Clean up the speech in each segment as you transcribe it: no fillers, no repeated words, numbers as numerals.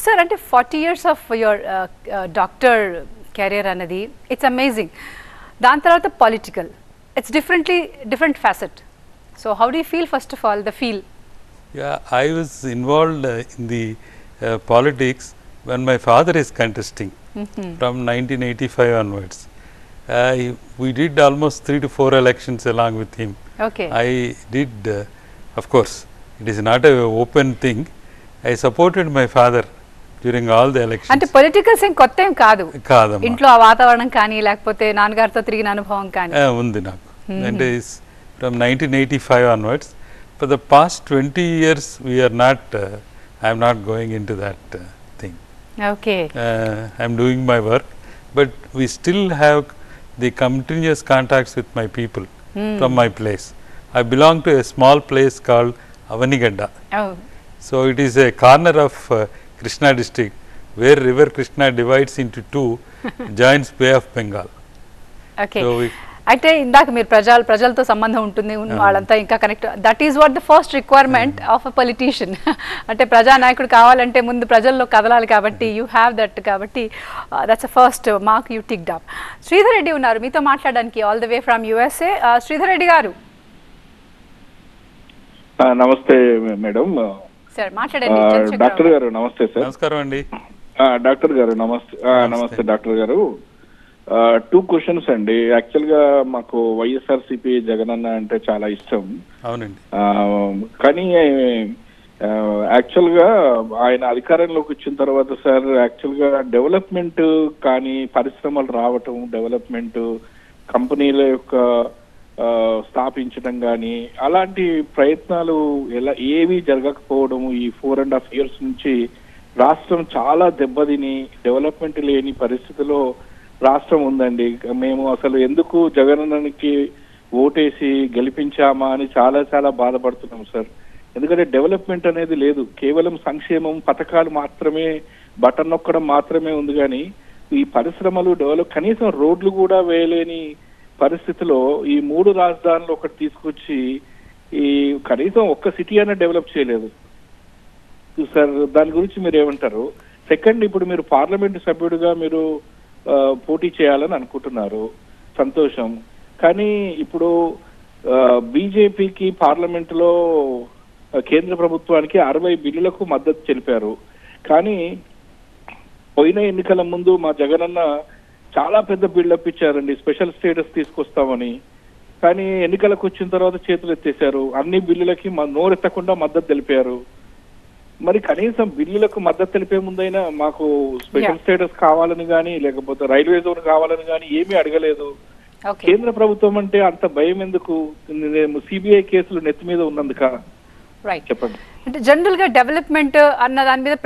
Sir అంటే 40 years of your doctor career అన్నది it's amazing. దాని తర్వాత political, it's different facet. So how do you feel, first of all, the feel? Yeah, I was involved in the politics when my father is contesting from 1985 onwards. We did almost 3 to 4 elections along with him. Okay. I did, of course, it is not a open thing. I supported my father during all the elections. అంటే politicals ఏం కొత్త ఏం కాదు, కాదమ్మా. ఇంట్లో ఆ వాతావరణం కానీ లేకపోతే నాన్నగారితో తిరిగిన అనుభవం కానీ ఉంది నాకు. అంటే from 1985 onwards. For the past 20 years we are not, I am not going into that thing. Okay. I am doing my work, but we still have the continuous contacts with my people from my place. I belong to a small place called Avanigadda. Oh. So it is a corner of Krishna district where river Krishna divides into two, joins Bay of Bengal. Okay. So అయితే ఇందాక మీరు ప్రజలతో సంబంధం ఉంటుంది, వాళ్ళంతా ఇంకా connect, that is what the first requirement of a politician. అంటే ప్రజానాయకుడు కావాలంటే ముందు ప్రజల్లో కదలాలి, కాబట్టి యూ హ్యావ్ దట్, కాబట్టి that's a first mark you ticked up. Sridhar Reddy ఉన్నారు మీతో మాట్లాడడానికి, all the way from USA. Sridhar Reddy గారు. నమస్తే మేడం. సార్ మాట్లాడండి. డాక్టర్ గారు నమస్తే సార్. నమస్కారం అండి డాక్టర్ గారు. నమస్తే డాక్టర్ గారు. 2 questions అండి. యాక్చువల్ గా మాకు వైఎస్ఆర్సీపీ జగనన్న అంటే చాలా ఇష్టం. అవునండి. కానీ యాక్చువల్ గా ఆయన అధికారంలోకి వచ్చిన తర్వాత సార్, యాక్చువల్ గా డెవలప్మెంట్ కానీ పరిశ్రమలు రావటం, డెవలప్మెంట్ కంపెనీల యొక్క స్థాపించడం కానీ అలాంటి ప్రయత్నాలు ఏవి జరగకపోవడము, ఈ 4.5 years నుంచి రాష్ట్రం చాలా దెబ్బతిని డెవలప్మెంట్ లేని పరిస్థితిలో రాష్ట్రం ఉందండి. మేము అసలు ఎందుకు జగనన్నకి ఓటేసి గెలిపించామా అని చాలా చాలా బాధపడుతున్నాం సార్. ఎందుకంటే డెవలప్మెంట్ అనేది లేదు, కేవలం సంక్షేమం పథకాలు మాత్రమే, బటన్ నొక్కడం మాత్రమే ఉంది. కానీ ఈ పరిశ్రమలు కనీసం రోడ్లు కూడా వేయలేని పరిస్థితిలో ఈ 3 రాజధానులు ఒకటి తీసుకొచ్చి ఈ కనీసం ఒక్క సిటీ అయినా డెవలప్ చేయలేదు సార్. దాని గురించి మీరు ఏమంటారు? సెకండ్, ఇప్పుడు మీరు పార్లమెంటు సభ్యుడిగా మీరు పోటీ చేయాలని అనుకుంటున్నారు, సంతోషం. కానీ ఇప్పుడు బీజేపీకి పార్లమెంటులో కేంద్ర ప్రభుత్వానికి 60 బిల్లులకు మద్దతు తెలిపారు. కానీ పోయిన ఎన్నికల ముందు మా జగనన్న చాలా పెద్ద బిల్డప్ ఇచ్చారండి, స్పెషల్ స్టేటస్ తీసుకొస్తామని. కానీ ఎన్నికలకు వచ్చిన తర్వాత చేతులు ఎత్తేశారు, అన్ని బిల్లులకి నోరెత్తకుండా మద్దతు తెలిపారు. మరి కనీసం బిల్లులకు మద్దతు తెలిపే ముందైనా మాకు స్పెషల్ స్టేటస్ కావాలని కానీ, లేకపోతే రైల్వే జోన్ కావాలని కానీ ఏమీ అడగలేదు. కేంద్ర ప్రభుత్వం అంటే అంత భయం ఎందుకు? సిబిఐ కేసులు నెత్తి మీద ఉన్నందుక? చెప్పండి. అంటే జనరల్ గా డెవలప్మెంట్ అన్న దాని మీద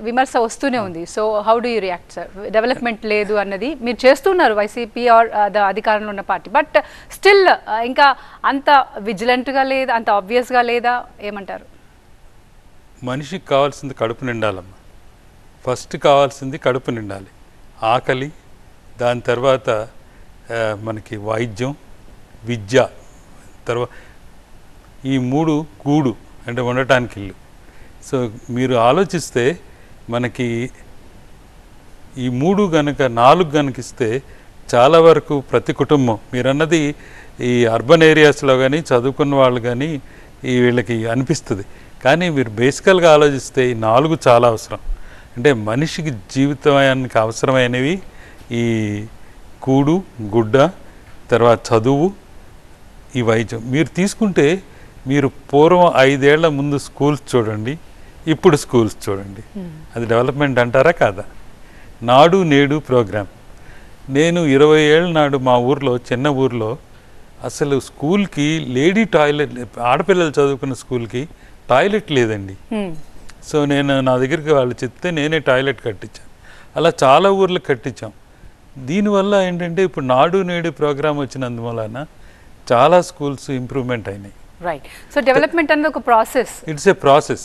విమర్శ వస్తూనే ఉంది. So how do you react sir? Development లేదు అన్నది మీరు చేస్తున్నారు, వైసీపీ ఆర్ ద అధికారంలో ఉన్న పార్టీ, బట్ స్టిల్ ఇంకా అంత విజిలెంట్ గా లేదా, అంత ఆబ్వియస్ గా లేదా, ఏమంటారు? మనిషికి కావాల్సింది కడుపు నిండాలమ్మా. ఫస్ట్ కావాల్సింది కడుపు నిండాలి, ఆకలి, దాని తర్వాత మనకి వైద్యం, విద్య, తర్వాత ఈ 3 గూడు అంటే ఉండటానికి ఇల్లు. సో మీరు ఆలోచిస్తే మనకి ఈ 3 గనుక 4 గనుక ఇస్తే చాలా వరకు ప్రతి కుటుంబం, మీరన్నది ఈ అర్బన్ ఏరియాస్లో కానీ చదువుకున్న వాళ్ళు కానీ ఈ వీళ్ళకి అనిపిస్తుంది. కానీ మీరు బేసికల్గా ఆలోచిస్తే ఈ 4 చాలా అవసరం. అంటే మనిషికి జీవితానికి అవసరమైనవి ఈ కూడు, గుడ్డ, తర్వాత చదువు, ఈ వైద్యం. మీరు తీసుకుంటే మీరు పూర్వం 5 ఏళ్ల ముందు స్కూల్స్ చూడండి, ఇప్పుడు స్కూల్స్ చూడండి, అది డెవలప్మెంట్ అంటారా కాదా? నాడు నేడు ప్రోగ్రామ్. నేను 20 ఏళ్ళ నాడు మా ఊర్లో, చిన్న ఊర్లో అసలు స్కూల్కి లేడీ టాయిలెట్, ఆడపిల్లలు చదువుకున్న స్కూల్కి టాయిలెట్ లేదండి. సో నా దగ్గరికి వాళ్ళు చెప్తే నేనే టాయిలెట్ కట్టించాను. అలా చాలా ఊర్లకు కట్టించాం. దీనివల్ల ఏంటంటే ఇప్పుడు నాడు నేడు ప్రోగ్రామ్ వచ్చినందువలన చాలా స్కూల్స్ ఇంప్రూవ్మెంట్ అయినాయి. రైట్. సో డెవలప్మెంట్ అనేది ఒక ప్రాసెస్. It's a process.